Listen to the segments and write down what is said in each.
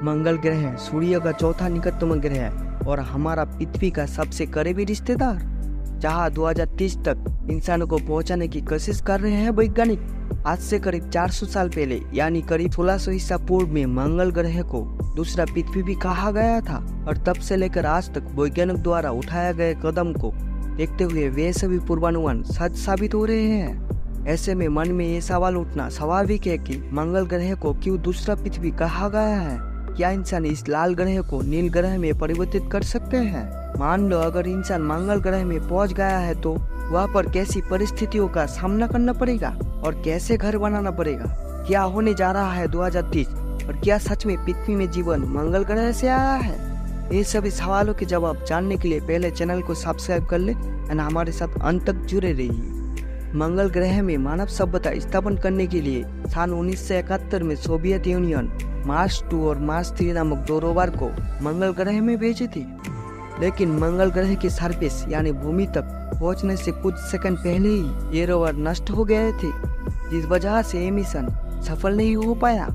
मंगल ग्रह सूर्य का चौथा निकटतम ग्रह है और हमारा पृथ्वी का सबसे करीबी रिश्तेदार, जहां 2030 तक इंसानों को पहुंचाने की कोशिश कर रहे हैं वैज्ञानिक। आज से करीब 400 साल पहले यानी करीब 1600 ईसा पूर्व में मंगल ग्रह को दूसरा पृथ्वी भी कहा गया था और तब से लेकर आज तक वैज्ञानिक द्वारा उठाए गए कदम को देखते हुए वे सभी पूर्वानुमान सच साबित हो रहे हैं। ऐसे में मन में ये सवाल उठना स्वाभाविक है कि मंगल ग्रह को क्यों दूसरा पृथ्वी कहा गया है। क्या इंसान इस लाल ग्रह को नील ग्रह में परिवर्तित कर सकते हैं? मान लो अगर इंसान मंगल ग्रह में पहुंच गया है तो वहाँ पर कैसी परिस्थितियों का सामना करना पड़ेगा और कैसे घर बनाना पड़ेगा? क्या होने जा रहा है 2030 और क्या सच में पृथ्वी में जीवन मंगल ग्रह से आया है? ये सभी सवालों के जवाब जानने के लिए पहले चैनल को सब्सक्राइब कर ले और हमारे साथ अंत तक जुड़े रहिए। मंगल ग्रह में मानव सभ्यता स्थापन करने के लिए सन 1971 में सोवियत यूनियन मार्स 2 और मार्स 3 नामक 2 रोवर को मंगल ग्रह में भेजे थे। लेकिन मंगल ग्रह के सरफेस यानी भूमि तक पहुंचने से कुछ सेकंड पहले ही ये रोवर नष्ट हो गए थे, जिस वजह से ये मिशन सफल नहीं हो पाया।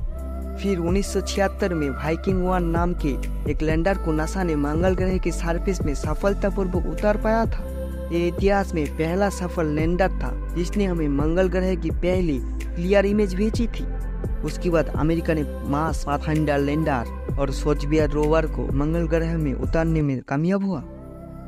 फिर 1976 में वाइकिंग 1 नाम के एक लैंडर को नासा ने मंगल ग्रह के सरफेस में सफलतापूर्वक उतार पाया था। ये इतिहास में पहला सफल लैंडर था जिसने हमें मंगल ग्रह की पहली क्लियर इमेज भेजी थी। उसके बाद अमेरिका ने मार्स पाथफाइंडर लैंडर और सोवियत रोवर को मंगल ग्रह में उतारने में कामयाब हुआ।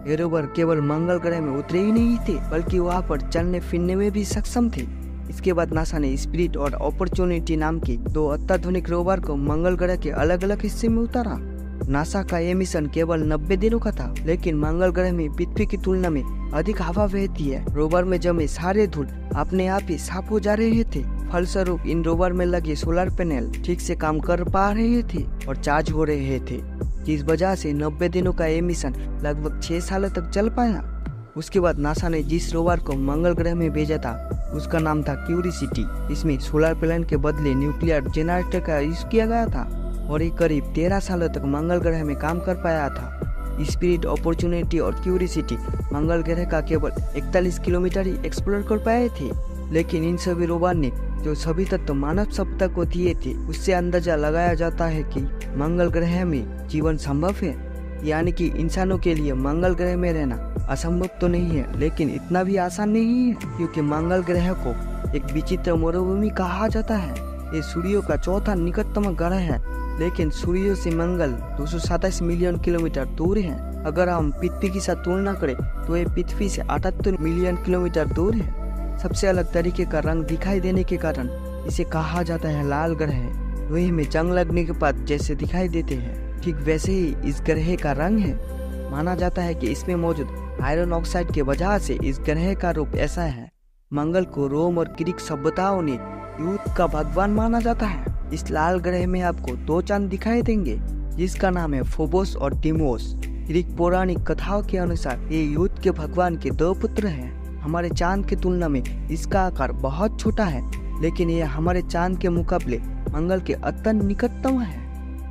ये रोवर केवल मंगल ग्रह में उतरे ही नहीं थे बल्कि वहां पर चलने फिरने में भी सक्षम थे। इसके बाद नासा ने स्पिरिट और अपॉर्चुनिटी नाम के 2 अत्याधुनिक रोवर को मंगल ग्रह के अलग अलग हिस्से में उतारा। नासा का ये मिशन केवल 90 दिनों का था, लेकिन मंगल ग्रह में पृथ्वी की तुलना में अधिक हवा बहती है। रोवर में जमे सारे धूल अपने आप ही साफ हो जा रहे थे। फलस्वरूप इन रोवर में लगे सोलर पैनल ठीक से काम कर पा रहे थे और चार्ज हो रहे थे, जिस वजह से 90 दिनों का ये मिशन लगभग 6 सालों तक चल पाया। उसके बाद नासा ने जिस रोवर को मंगल ग्रह में भेजा था उसका नाम था क्यूरियोसिटी। इसमें सोलर पैनल के बदले न्यूक्लियर जनरेटर का यूज किया गया था और ये करीब 13 सालों तक मंगल ग्रह में काम कर पाया था। स्पिरिट, अपॉर्चुनिटी और क्यूरियोसिटी मंगल ग्रह का केवल 41 किलोमीटर ही एक्सप्लोर कर पाए थे, लेकिन इन सभी रोवर ने जो सभी तत्व मानव सभ्यता को दिए थे उससे अंदाजा लगाया जाता है कि मंगल ग्रह में जीवन संभव है। यानी कि इंसानों के लिए मंगल ग्रह में रहना असंभव तो नहीं है, लेकिन इतना भी आसान नहीं है, क्योंकि मंगल ग्रह को एक विचित्र मरुभूमि कहा जाता है। ये सूर्य का चौथा निकटतम ग्रह है, लेकिन सूर्य से मंगल 227 मिलियन किलोमीटर दूर है। अगर हम पृथ्वी के साथ तुलना करें तो ये पृथ्वी से 78 मिलियन किलोमीटर दूर है। सबसे अलग तरीके का रंग दिखाई देने के कारण इसे कहा जाता है लाल ग्रह। वही में जंग लगने के बाद जैसे दिखाई देते हैं, ठीक वैसे ही इस ग्रह का रंग है। माना जाता है कि इसमें मौजूद आयरन ऑक्साइड के वजह से इस ग्रह का रूप ऐसा है। मंगल को रोम और ग्रीक सभ्यताओं ने युद्ध का भगवान माना जाता है। इस लाल ग्रह में आपको 2 चांद दिखाई देंगे, जिसका नाम है फोबोस और डिमोस। ग्रीक पौराणिक कथाओं के अनुसार ये युद्ध के भगवान के 2 पुत्र हैं। हमारे चांद की तुलना में इसका आकार बहुत छोटा है, लेकिन यह हमारे चांद के मुकाबले मंगल के अत्यंत निकटतम है।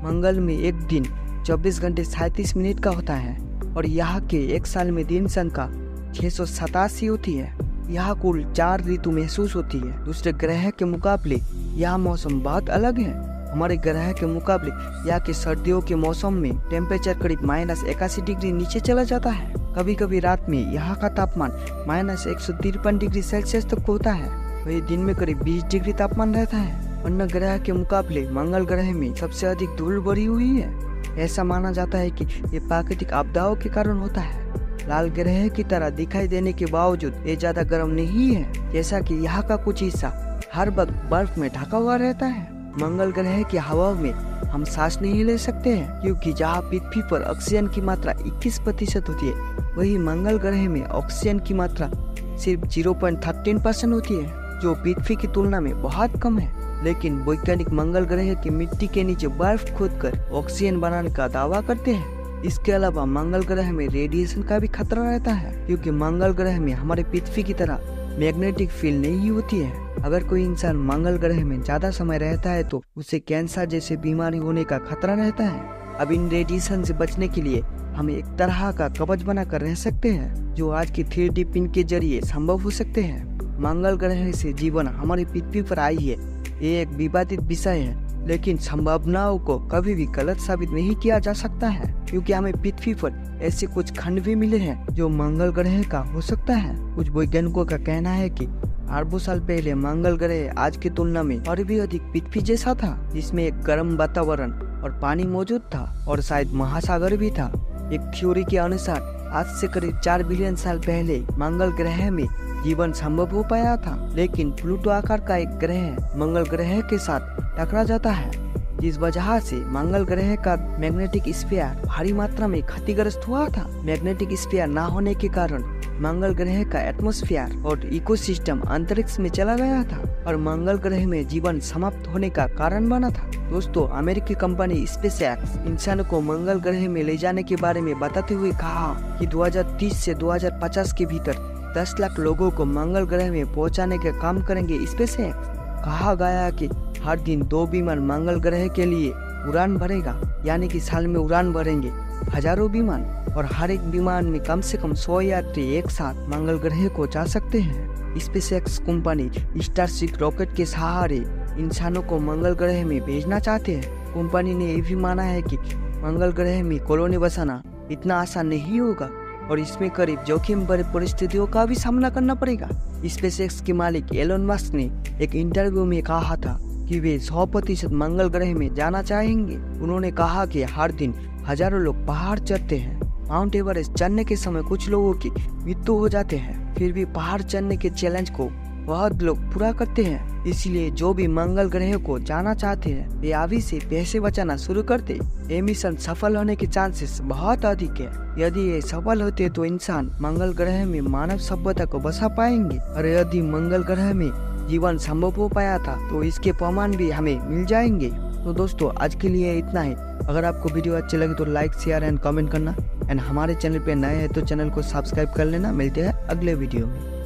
मंगल में एक दिन 24 घंटे 37 मिनट का होता है और यहाँ के एक साल में दिन संख्या 687 होती है। यहाँ कुल 4 ऋतु महसूस होती है। दूसरे ग्रह के मुकाबले यहाँ मौसम बहुत अलग है। हमारे ग्रह के मुकाबले यहाँ के सर्दियों के मौसम में टेम्परेचर करीब -81 डिग्री नीचे चला जाता है। कभी कभी रात में यहाँ का तापमान -153 डिग्री सेल्सियस तक होता है। वही दिन में करीब 20 डिग्री तापमान रहता है। अन्य ग्रह के मुकाबले मंगल ग्रह में सबसे अधिक धूल भरी हुई है। ऐसा माना जाता है कि ये प्राकृतिक आपदाओं के कारण होता है। लाल ग्रह की तरह दिखाई देने के बावजूद ये ज्यादा गर्म नहीं है, जैसा कि यहाँ का कुछ हिस्सा हर वक्त बर्फ में ढका हुआ रहता है। मंगल ग्रह की हवा में हम सांस नहीं ले सकते हैं, क्योंकि जहाँ पृथ्वी पर ऑक्सीजन की मात्रा 21% होती है, वही मंगल ग्रह में ऑक्सीजन की मात्रा सिर्फ 0.13% होती है, जो पृथ्वी की तुलना में बहुत कम है। लेकिन वैज्ञानिक मंगल ग्रह की मिट्टी के नीचे बर्फ खोदकर ऑक्सीजन बनाने का दावा करते हैं। इसके अलावा मंगल ग्रह में रेडिएशन का भी खतरा रहता है, क्योंकि मंगल ग्रह में हमारे पृथ्वी की तरह मैग्नेटिक फील्ड नहीं होती है। अगर कोई इंसान मंगल ग्रह में ज्यादा समय रहता है तो उसे कैंसर जैसे बीमारी होने का खतरा रहता है। अब इन रेडिएशन से बचने के लिए हम एक तरह का कवच बना कर रह सकते हैं, जो आज की 3D प्रिंट के जरिए संभव हो सकते हैं। मंगल ग्रह से जीवन हमारी पृथ्वी पर आई है, ये एक विवादित विषय है। लेकिन संभावनाओं को कभी भी गलत साबित नहीं किया जा सकता है, क्योंकि हमें पृथ्वी पर ऐसे कुछ खंड भी मिले हैं जो मंगल ग्रह का हो सकता है। कुछ वैज्ञानिकों का कहना है कि अरबों साल पहले मंगल ग्रह आज की तुलना में और भी अधिक पृथ्वी जैसा था, जिसमें एक गर्म वातावरण और पानी मौजूद था और शायद महासागर भी था। एक थ्योरी के अनुसार आज से करीब 4 बिलियन साल पहले मंगल ग्रह में जीवन संभव हो पाया था, लेकिन प्लूटो आकार का एक ग्रह मंगल ग्रह के साथ टकरा जाता है, जिस वजह से मंगल ग्रह का मैग्नेटिक स्फीयर भारी मात्रा में क्षतिग्रस्त हुआ था। मैग्नेटिक स्फीयर न होने के कारण मंगल ग्रह का एटमॉस्फेयर और इकोसिस्टम अंतरिक्ष में चला गया था और मंगल ग्रह में जीवन समाप्त होने का कारण बना था। दोस्तों, अमेरिकी कंपनी स्पेसएक्स इंसानों को मंगल ग्रह में ले जाने के बारे में बताते हुए कहा कि 2030 से 2050 के भीतर 10 लाख लोगों को मंगल ग्रह में पहुंचाने का काम करेंगे स्पेसएक्स। कहा गया कि हर दिन 2 विमान मंगल ग्रह के लिए उड़ान भरेगा, यानी कि साल में उड़ान भरेंगे हजारों विमान और हर एक विमान में कम से कम 100 यात्री एक साथ मंगल ग्रह को जा सकते हैं। स्पेसएक्स कंपनी स्टारशिप रॉकेट के सहारे इंसानों को मंगल ग्रह में भेजना चाहते हैं। कंपनी ने यह भी माना है कि मंगल ग्रह में कॉलोनी बसाना इतना आसान नहीं होगा और इसमें करीब जोखिम भरे परिस्थितियों का भी सामना करना पड़ेगा। स्पेसएक्स के मालिक एलन मस्क ने एक इंटरव्यू में कहा था कि वे 100% मंगल ग्रह में जाना चाहेंगे। उन्होंने कहा कि हर दिन हजारों लोग पहाड़ चढ़ते हैं। माउंट एवरेस्ट चढ़ने के समय कुछ लोगों की मृत्यु हो जाते हैं, फिर भी पहाड़ चढ़ने के चैलेंज को बहुत लोग पूरा करते हैं। इसलिए जो भी मंगल ग्रह को जाना चाहते हैं वे अभी से पैसे बचाना शुरू कर दे। ये मिशन सफल होने के चांसेस बहुत अधिक है। यदि ये सफल होते तो इंसान मंगल ग्रह में मानव सभ्यता को बसा पाएंगे और यदि मंगल ग्रह में जीवन संभव हो पाया था तो इसके प्रमाण भी हमें मिल जाएंगे। तो दोस्तों, आज के लिए इतना ही। अगर आपको वीडियो अच्छी लगी तो लाइक, शेयर एंड कमेंट करना एंड हमारे चैनल पे नए हैं तो चैनल को सब्सक्राइब कर लेना। मिलते हैं अगले वीडियो में।